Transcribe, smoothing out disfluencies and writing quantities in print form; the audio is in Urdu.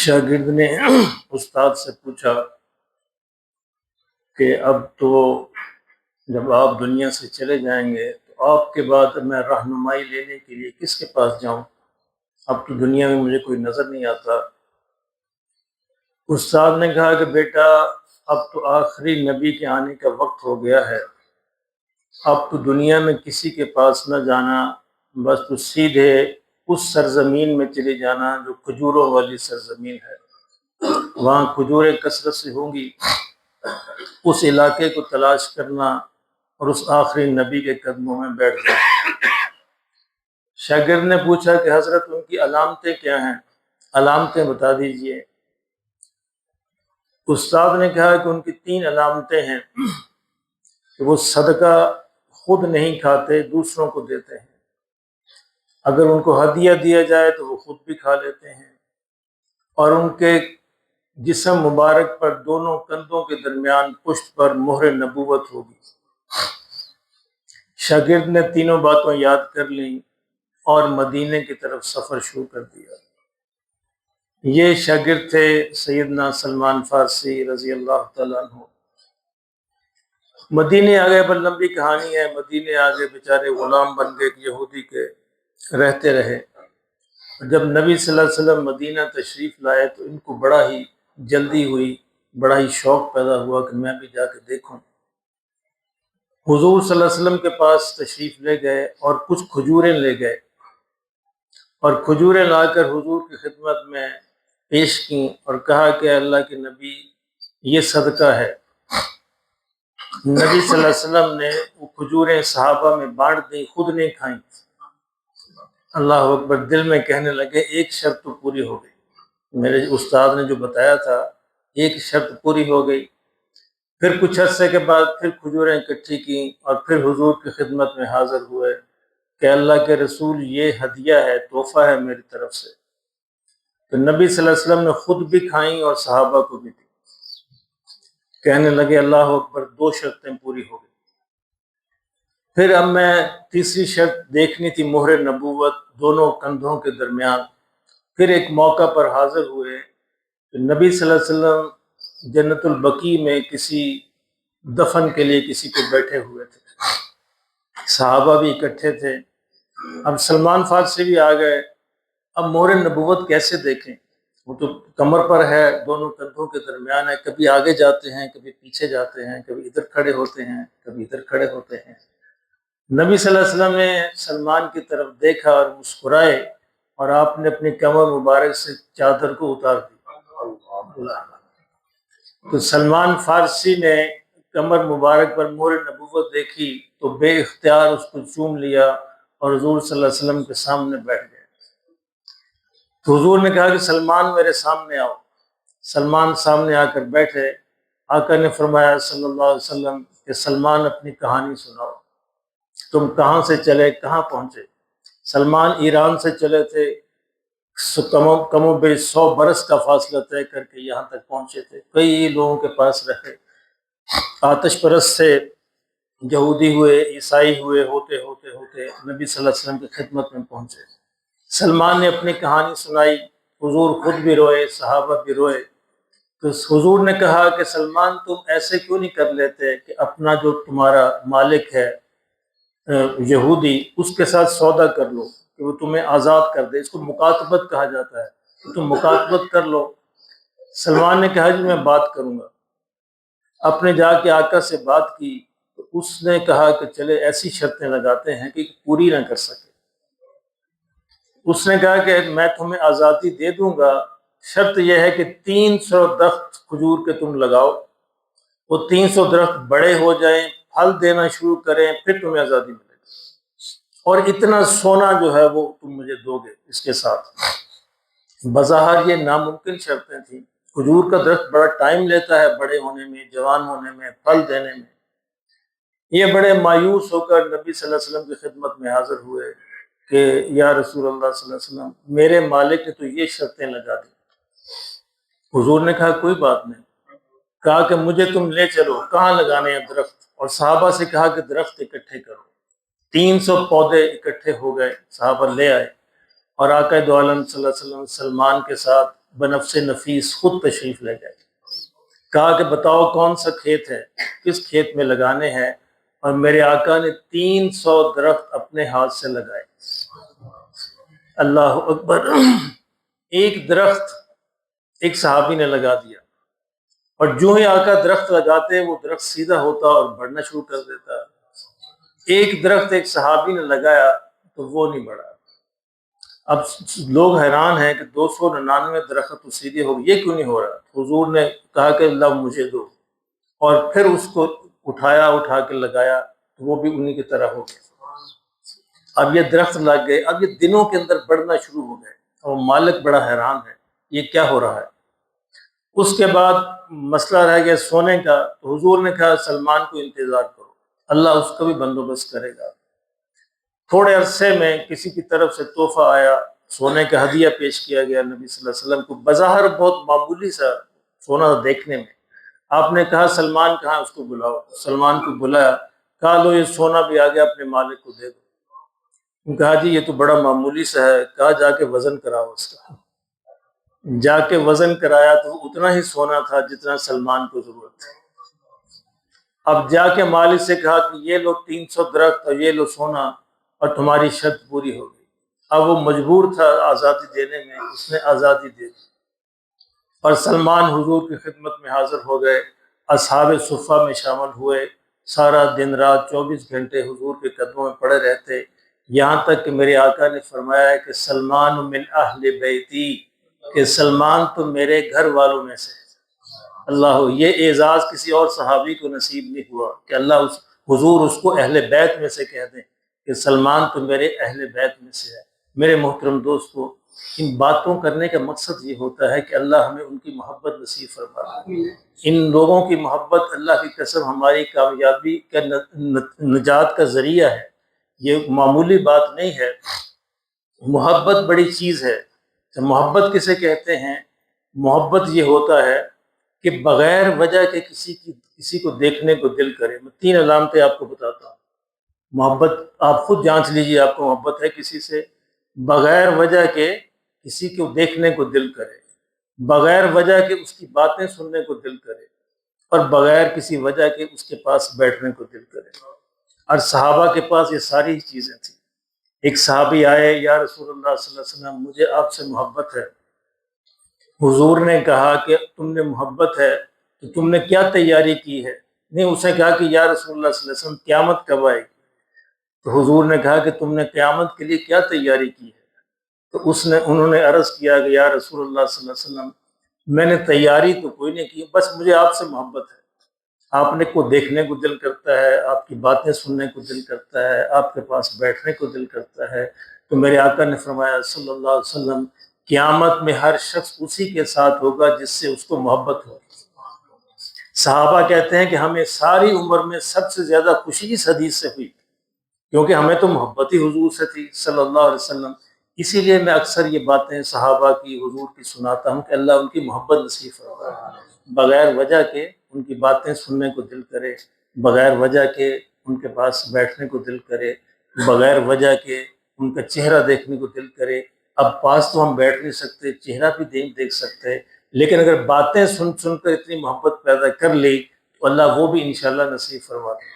شاگرد نے استاد سے پوچھا کہ اب تو جب آپ دنیا سے چلے جائیں گے تو آپ کے بعد میں رہنمائی لینے کے لیے کس کے پاس جاؤں؟ اب تو دنیا میں مجھے کوئی نظر نہیں آتا۔ استاد نے کہا کہ بیٹا اب تو آخری نبی کے آنے کا وقت ہو گیا ہے، اب تو دنیا میں کسی کے پاس نہ جانا، بس تو سیدھے اس سرزمین میں چلے جانا جو کھجوروں والی سرزمین ہے، وہاں کھجوریں کثرت سے ہوں گی، اس علاقے کو تلاش کرنا اور اس آخری نبی کے قدموں میں بیٹھ جانا۔ شاگرد نے پوچھا کہ حضرت ان کی علامتیں کیا ہیں؟ علامتیں بتا دیجئے۔ استاد نے کہا کہ ان کی 3 علامتیں ہیں کہ وہ صدقہ خود نہیں کھاتے، دوسروں کو دیتے ہیں، اگر ان کو ہدیہ دیا جائے تو وہ خود بھی کھا لیتے ہیں، اور ان کے جسم مبارک پر دونوں کندھوں کے درمیان پشت پر مہر نبوت ہوگی۔ شاگرد نے تینوں باتیں یاد کر لیں اور مدینے کی طرف سفر شروع کر دیا۔ یہ شاگرد تھے سیدنا سلمان فارسی رضی اللہ تعالیٰ عنہ۔ مدینے آگے پر لمبی کہانی ہے، مدینے آگے بیچارے غلام بن گئے یہودی کے، رہتے رہے۔ جب نبی صلی اللہ علیہ وسلم مدینہ تشریف لائے تو ان کو بڑا ہی جلدی ہوئی، بڑا ہی شوق پیدا ہوا کہ میں بھی جا کے دیکھوں۔ حضور صلی اللہ علیہ وسلم کے پاس تشریف لے گئے اور کچھ کھجوریں لے گئے، اور کھجوریں لا کر حضور کی خدمت میں پیش کیں اور کہا کہ اللہ کے نبی یہ صدقہ ہے۔ نبی صلی اللہ علیہ وسلم نے وہ کھجوریں صحابہ میں بانٹ دیں، خود نہیں کھائیں۔ اللہ اکبر، دل میں کہنے لگے ایک شرط تو پوری ہو گئی، میرے استاد نے جو بتایا تھا ایک شرط پوری ہو گئی۔ پھر کچھ عرصے کے بعد پھر کھجوریں اکٹھی کی اور پھر حضور کی خدمت میں حاضر ہوئے کہ اللہ کے رسول یہ ہدیہ ہے، تحفہ ہے میری طرف سے۔ تو نبی صلی اللہ علیہ وسلم نے خود بھی کھائیں اور صحابہ کو بھی دی۔ کہنے لگے اللہ اکبر، 2 شرطیں پوری ہو گئی۔ پھر اب میں تیسری شرط دیکھنی تھی، مہر نبوت دونوں کندھوں کے درمیان۔ پھر ایک موقع پر حاضر ہوئے کہ نبی صلی اللہ علیہ وسلم جنت البقیع میں کسی دفن کے لیے کسی کو بیٹھے ہوئے تھے، صحابہ بھی اکٹھے تھے۔ اب سلمان فارسی بھی آ گئے، اب مہر نبوت کیسے دیکھیں؟ وہ تو کمر پر ہے، دونوں کندھوں کے درمیان ہے، کبھی آگے جاتے ہیں، کبھی پیچھے جاتے ہیں، کبھی ادھر کھڑے ہوتے ہیں، کبھی ادھر کھڑے ہوتے ہیں۔ نبی صلی اللہ علیہ وسلم نے سلمان کی طرف دیکھا اور مسکرائے، اور آپ نے اپنی کمر مبارک سے چادر کو اتار دی۔ تو سلمان فارسی نے کمر مبارک پر مہر نبوت دیکھی تو بے اختیار اس کو چوم لیا اور حضور صلی اللہ علیہ وسلم کے سامنے بیٹھ گئے۔ تو حضور نے کہا کہ سلمان میرے سامنے آؤ۔ سلمان سامنے آ کر بیٹھے۔ آقا نے فرمایا صلی اللہ علیہ وسلم کہ سلمان اپنی کہانی سناؤ، تم کہاں سے چلے، کہاں پہنچے؟ سلمان ایران سے چلے تھے، کم و بیش 100 برس کا فاصلہ طے کر کے یہاں تک پہنچے تھے، کئی لوگوں کے پاس رہے، آتش پرست سے یہودی ہوئے، عیسائی ہوئے، ہوتے ہوتے ہوتے نبی صلی اللہ علیہ وسلم کی خدمت میں پہنچے۔ سلمان نے اپنی کہانی سنائی، حضور خود بھی روئے، صحابہ بھی روئے۔ تو حضور نے کہا کہ سلمان تم ایسے کیوں نہیں کر لیتے کہ اپنا جو تمہارا مالک ہے یہودی، اس کے ساتھ سودا کر لو کہ وہ تمہیں آزاد کر دے، اس کو مکاتبت کہا جاتا ہے، کہ تم مکاتبت کر لو۔ سلمان نے کہا جی میں بات کروں گا۔ اپنے جا کے آقا سے بات کی تو اس نے کہا کہ چلے ایسی شرطیں لگاتے ہیں کہ پوری نہ کر سکے۔ اس نے کہا کہ میں تمہیں آزادی دے دوں گا، شرط یہ ہے کہ 300 درخت کھجور کے تم لگاؤ، وہ 300 درخت بڑے ہو جائیں، پھل دینا شروع کریں، پھر تمہیں آزادی ملے گی، اور اتنا سونا جو ہے وہ تم مجھے دو گے اس کے ساتھ۔ بظاہر یہ ناممکن شرطیں تھیں، کھجور کا درخت بڑا ٹائم لیتا ہے بڑے ہونے میں، جوان ہونے میں، پھل دینے میں۔ یہ بڑے مایوس ہو کر نبی صلی اللہ علیہ وسلم کی خدمت میں حاضر ہوئے کہ یا رسول اللہ صلی اللہ علیہ وسلم، میرے مالک نے تو یہ شرطیں لگا دی۔ حضور نے کہا کوئی بات نہیں، کہا کہ مجھے تم لے چلو، کہاں لگانے ہیں درخت، اور صحابہ سے کہا کہ درخت اکٹھے کرو۔ 300 پودے اکٹھے ہو گئے، صحابہ لے آئے، اور آقا دو عالم صلی اللہ علیہ وسلم سلمان کے ساتھ بنفس نفیس خود تشریف لے گئے. کہا کہ بتاؤ کون سا کھیت ہے، کس کھیت میں لگانے ہیں، اور میرے آقا نے 300 درخت اپنے ہاتھ سے لگائے. اللہ اکبر. ایک درخت ایک صحابی نے لگا دیا، اور جو ہی آقا درخت لگاتے وہ درخت سیدھا ہوتا اور بڑھنا شروع کر دیتا. ایک درخت ایک صحابی نے لگایا تو وہ نہیں بڑھا. اب لوگ حیران ہیں کہ 299 درخت تو سیدھے ہو گئے، یہ کیوں نہیں ہو رہا؟ حضور نے کہا کہ اللہ مجھے دو، اور پھر اس کو اٹھا کے لگایا تو وہ بھی انہی کی طرح ہو گیا. اب یہ درخت لگ گئے، اب یہ دنوں کے اندر بڑھنا شروع ہو گئے، اور مالک بڑا حیران ہے یہ کیا ہو رہا ہے. اس کے بعد مسئلہ رہ گیا سونے کا، تو حضور نے کہا سلمان کو انتظار کرو، اللہ اس کا بھی بندوبست کرے گا. تھوڑے عرصے میں کسی کی طرف سے تحفہ آیا، سونے کا ہدیہ پیش کیا گیا نبی صلی اللہ علیہ وسلم کو. بظاہر بہت معمولی سا سونا دیکھنے میں. آپ نے کہا سلمان کہاں، اس کو بلاؤ. سلمان کو بلایا، کہا لو یہ سونا بھی آ گیا، اپنے مالک کو دے دو. کہا جی یہ تو بڑا معمولی سا ہے. کہا جا کے وزن کراؤ اس کا. جا کے وزن کرایا تو اتنا ہی سونا تھا جتنا سلمان کو ضرورت تھی. اب جا کے مالک سے کہا کہ یہ لو 300 درخت اور یہ لو سونا، اور تمہاری شرط پوری ہو گئی. اب وہ مجبور تھا آزادی دینے میں، اس نے آزادی دے دی، اور سلمان حضور کی خدمت میں حاضر ہو گئے، اصحاب صفہ میں شامل ہوئے. سارا دن رات 24 گھنٹے حضور کے قدموں میں پڑے رہتے، یہاں تک کہ میرے آقا نے فرمایا ہے کہ سلمان من اہل بیتی، کہ سلمان تو میرے گھر والوں میں سے. اللہ، یہ اعزاز کسی اور صحابی کو نصیب نہیں ہوا کہ اللہ حضور اس کو اہل بیت میں سے کہہ دیں کہ سلمان تو میرے اہل بیت میں سے ہے. میرے محترم دوستو، ان باتوں کرنے کا مقصد یہ ہوتا ہے کہ اللہ ہمیں ان کی محبت نصیب فرمائے. ان لوگوں کی محبت اللہ کی قسم ہماری کامیابی کا نجات کا ذریعہ ہے. یہ معمولی بات نہیں ہے. محبت بڑی چیز ہے. محبت کسے کہتے ہیں؟ محبت یہ ہوتا ہے کہ بغیر وجہ کے کسی کو دیکھنے کو دل کرے. میں 3 علامتیں آپ کو بتاتا ہوں. محبت آپ خود جانچ لیجئے، آپ کو محبت ہے کسی سے. بغیر وجہ کے کسی کو دیکھنے کو دل کرے، بغیر وجہ کے اس کی باتیں سننے کو دل کرے، اور بغیر کسی وجہ کے اس کے پاس بیٹھنے کو دل کرے. اور صحابہ کے پاس یہ ساری چیزیں تھیں. ایک صحابی آئے، یا رسول اللہ صلی اللہ علیہ وسلم مجھے آپ سے محبت ہے. حضور نے کہا کہ تم نے محبت ہے تو تم نے کیا تیاری کی ہے؟ نہیں، اس نے کہا کہ یا رسول اللہ صلی اللہ علیہ وسلم قیامت کب آئے گی؟ تو حضور نے کہا کہ تم نے قیامت کے لیے کیا تیاری کی ہے؟ تو انہوں نے عرض کیا کہ یا رسول اللہ صلی اللہ علیہ وسلم میں نے تیاری تو کوئی نہیں کی، بس مجھے آپ سے محبت ہے. آپ نے کو دیکھنے کو دل کرتا ہے، آپ کی باتیں سننے کو دل کرتا ہے، آپ کے پاس بیٹھنے کو دل کرتا ہے. تو میرے آقا نے فرمایا صلی اللہ علیہ وسلم قیامت میں ہر شخص اسی کے ساتھ ہوگا جس سے اس کو محبت ہو. صحابہ کہتے ہیں کہ ہمیں ساری عمر میں سب سے زیادہ خوشی اس حدیث سے ہوئی، کیونکہ ہمیں تو محبت ہی حضور سے تھی صلی اللہ علیہ وسلم. اسی لیے میں اکثر یہ باتیں صحابہ کی، حضور کی سناتا ہوں کہ اللہ ان کی محبت نصیب فرمائے. بغیر وجہ کے ان کی باتیں سننے کو دل کرے، بغیر وجہ کے ان کے پاس بیٹھنے کو دل کرے، بغیر وجہ کے ان کا چہرہ دیکھنے کو دل کرے. اب پاس تو ہم بیٹھ نہیں سکتے، چہرہ بھی دیکھ سکتے، لیکن اگر باتیں سن کر اتنی محبت پیدا کر لی تو اللہ وہ بھی انشاءاللہ نصیب فرما دے.